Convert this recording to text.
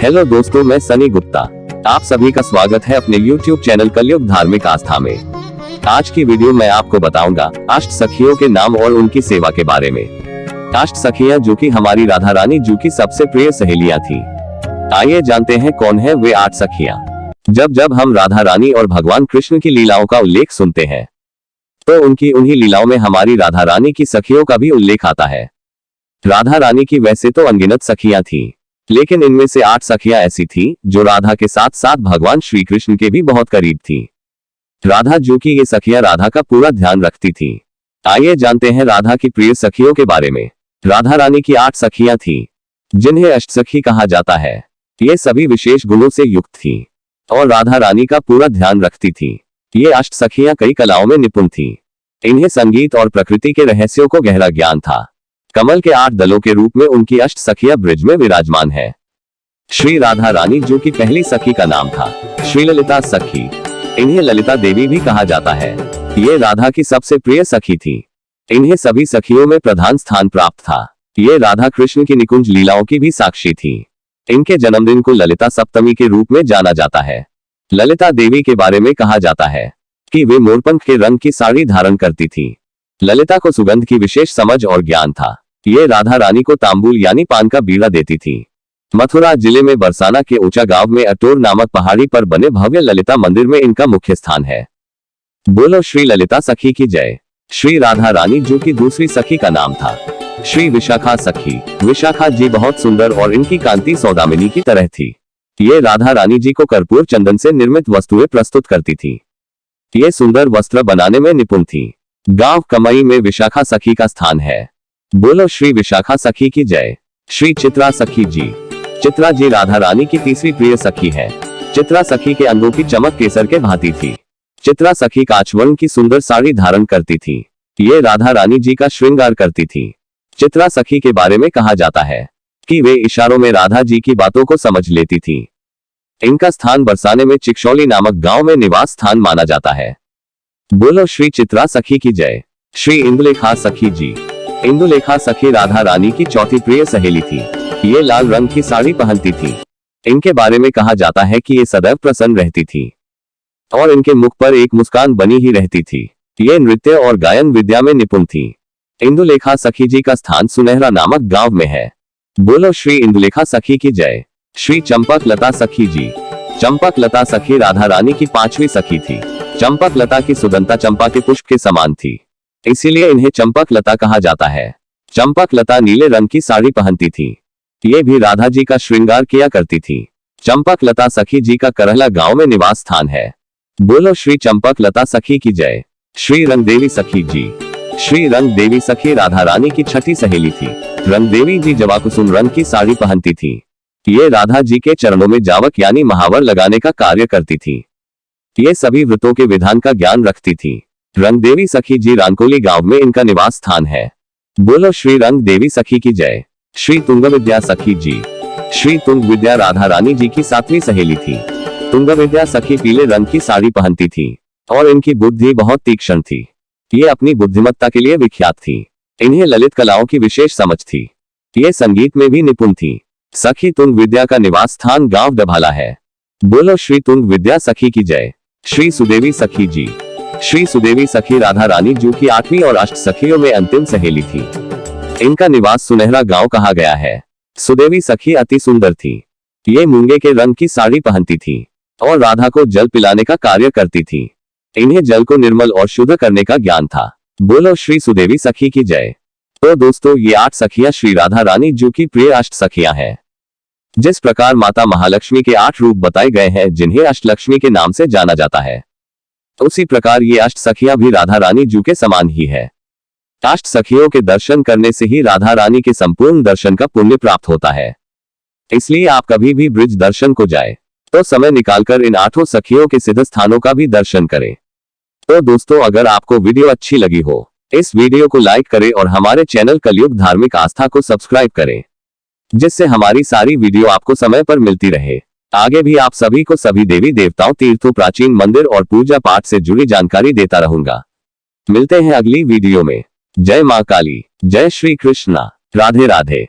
Hello दोस्तों, मैं सनी गुप्ता। आप सभी का स्वागत है अपने YouTube चैनल कलयुग धार्मिक आस्था में। आज की वीडियो में आपको बताऊंगा अष्ट सखियों के नाम और उनकी सेवा के बारे में। अष्ट सखियां जो कि हमारी राधा रानी जी की सबसे प्रिय सहेलियां थी। आइए जानते हैं कौन है वे 8 सखियां। जब जब हम राधा रानी और भगवान कृष्ण की लीलाओं का उल्लेख सुनते हैं तो उनकी उन्हीं लीलाओं में हमारी राधा रानी की सखियों का भी उल्लेख आता है। राधा रानी की वैसे तो अनगिनत सखियां थी, लेकिन इनमें से 8 सखियां ऐसी थी जो राधा के साथ साथ भगवान श्री कृष्ण के भी बहुत करीब थी। राधा जो कि ये सखियां राधा का पूरा ध्यान रखती थी। आइए जानते हैं राधा की प्रिय सखियों के बारे में। राधा रानी की 8 सखियां थी जिन्हें अष्टसखी कहा जाता है। ये सभी विशेष गुणों से युक्त थी और राधा रानी का पूरा ध्यान रखती थी। ये अष्ट सखियां कई कलाओं में निपुण थी। इन्हें संगीत और प्रकृति के रहस्यों को गहरा ज्ञान था। कमल के 8 दलों के रूप में उनकी अष्ट सखियां ब्रिज में विराजमान है। श्री राधा रानी जो कि पहली सखी का नाम था श्री ललिता सखी। इन्हें ललिता देवी भी कहा जाता है। ये राधा की सबसे प्रिय सखी थी। इन्हें सभी सखियों में प्रधान स्थान प्राप्त था। ये राधा कृष्ण की निकुंज लीलाओं की भी साक्षी थी। इनके जन्मदिन को ललिता सप्तमी के रूप में जाना जाता है। ललिता देवी के बारे में कहा जाता है कि वे मोरपंख के रंग की साड़ी धारण करती थी। ललिता को सुगंध की विशेष समझ और ज्ञान था। ये राधा रानी को तांबूल यानी पान का बीड़ा देती थी। मथुरा जिले में बरसाना के ऊंचा गांव में अटोर नामक पहाड़ी पर बने भव्य ललिता मंदिर में इनका मुख्य स्थान है। बोलो श्री ललिता सखी की जय। श्री राधा रानी जो कि दूसरी सखी का नाम था श्री विशाखा सखी। विशाखा जी बहुत सुंदर और इनकी कांति सौदामिनी की तरह थी। ये राधा रानी जी को कर्पूर चंदन से निर्मित वस्तुएं प्रस्तुत करती थी। ये सुंदर वस्त्र बनाने में निपुण थी। गांव कमई में विशाखा सखी का स्थान है। बोलो श्री विशाखा सखी की जय। श्री चित्रा सखी जी। चित्रा जी राधा रानी की तीसरी प्रिय सखी है। चित्रा सखी के अंगों की चमक केसर के भांति थी। चित्रा सखी कांचवर्ण की सुंदर साड़ी धारण करती थी। ये राधा रानी जी का श्रृंगार करती थी। चित्रा सखी के बारे में कहा जाता है कि वे इशारों में राधा जी की बातों को समझ लेती थी। इनका स्थान बरसाने में चिकशौली नामक गांव में निवास स्थान माना जाता है। बोलो श्री चित्रा सखी की जय। श्री इंदुलेखा सखी जी। इंदुलेखा सखी राधा रानी की चौथी प्रिय सहेली थी। ये लाल रंग की साड़ी पहनती थी। इनके बारे में कहा जाता है कि ये सदैव प्रसन्न रहती थी और इनके मुख पर एक मुस्कान बनी ही रहती थी। ये नृत्य और गायन विद्या में निपुण थी। इंदुलेखा सखी जी का स्थान सुनहरा नामक गांव में है। बोलो श्री इंदुलेखा सखी की जय। श्री चंपक लता सखी जी। चंपक लता सखी राधा रानी की 5वीं सखी थी। चंपक लता की सुगंधता चंपा के पुष्प के समान थी, इसीलिए इन्हें चंपक लता कहा जाता है। चंपक लता नीले रंग की साड़ी पहनती थी। ये भी राधा जी का श्रृंगार किया करती थी। चंपक लता सखी जी का करहला गांव में निवास स्थान है। बोलो श्री चंपक लता सखी की जय। श्री रंग देवी सखी जी। श्री रंग देवी सखी राधा रानी की 6ठी सहेली थी। रंग देवी जी जवाकुसुम रंग की साड़ी पहनती थी। ये राधा जी के चरणों में जावक यानी महावर लगाने का कार्य करती थी। ये सभी व्रतों के विधान का ज्ञान रखती थी। रंग देवी सखी जी रानकोली गांव में इनका निवास स्थान है। बोलो श्री रंग देवी सखी की जय। श्री तुंग विद्या सखी जी। श्री तुंग विद्या राधा रानी जी की 7वीं सहेली थी। तुंग विद्या सखी पीले रंग की साड़ी पहनती थी और इनकी बुद्धि बहुत तीक्ष्ण थी। ये अपनी बुद्धिमत्ता के लिए विख्यात थी। इन्हें ललित कलाओं की विशेष समझ थी। ये संगीत में भी निपुण थी। सखी तुंग विद्या का निवास स्थान गांव डभाला है। बोलो श्री तुंग विद्या सखी की जय। श्री सुदेवी सखी जी। श्री सुदेवी सखी राधा रानी जो की 8वीं और अष्ट सखियों में अंतिम सहेली थी। इनका निवास सुनहरा गांव कहा गया है। सुदेवी सखी अति सुंदर थी। ये मूंगे के रंग की साड़ी पहनती थी और राधा को जल पिलाने का कार्य करती थी। इन्हें जल को निर्मल और शुद्ध करने का ज्ञान था। बोलो श्री सुदेवी सखी की जय। तो दोस्तों, ये 8 सखियां श्री राधा रानी जो की प्रिय अष्ट सखियां हैं। जिस प्रकार माता महालक्ष्मी के 8 रूप बताए गए हैं जिन्हें अष्टलक्ष्मी के नाम से जाना जाता है, उसी प्रकार ये अष्ट सखियां भी राधा रानी जी के समान ही है। अष्ट सखियों के दर्शन करने से ही राधा रानी के संपूर्ण दर्शन का पुण्य प्राप्त होता है। इसलिए आप कभी भी ब्रिज दर्शन को जाए तो समय निकालकर इन 8 सखियों के सिद्ध स्थानों का भी दर्शन करें। तो दोस्तों, अगर आपको वीडियो अच्छी लगी हो, इस वीडियो को लाइक करें और हमारे चैनल कलयुग धार्मिक आस्था को सब्सक्राइब करें, जिससे हमारी सारी वीडियो आपको समय पर मिलती रहे। आगे भी आप सभी को सभी देवी देवताओं, तीर्थों, प्राचीन मंदिर और पूजा पाठ से जुड़ी जानकारी देता रहूंगा। मिलते हैं अगली वीडियो में। जय मां काली, जय श्री कृष्णा, राधे राधे।